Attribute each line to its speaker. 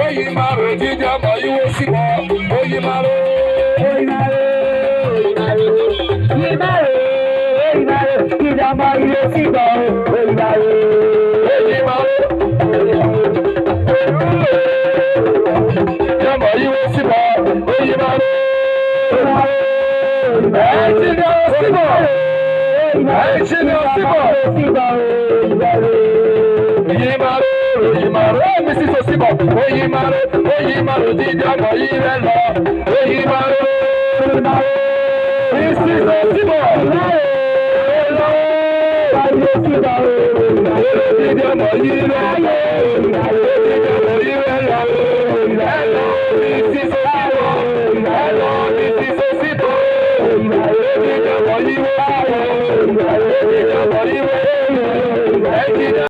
Speaker 1: Oyimaro, jíjẹ ọmọ ìwé síbọ̀. Oyimaro,
Speaker 2: Oyimaro, jíjẹ ọmọ ìwé síbọ̀. Oyimaro,
Speaker 1: ọmọ ìwé síbọ̀. Oyimaro, jíjẹ ọmọ síbọ̀. Jíjẹ ọmọ síbọ̀. Oyimaro, Mrs. Osibo. Oyimaro, jíjẹ ọmọ ìwé lọ. Oyimaro, Mrs. Osibo. Jíjẹ ọmọ ìwé lọ.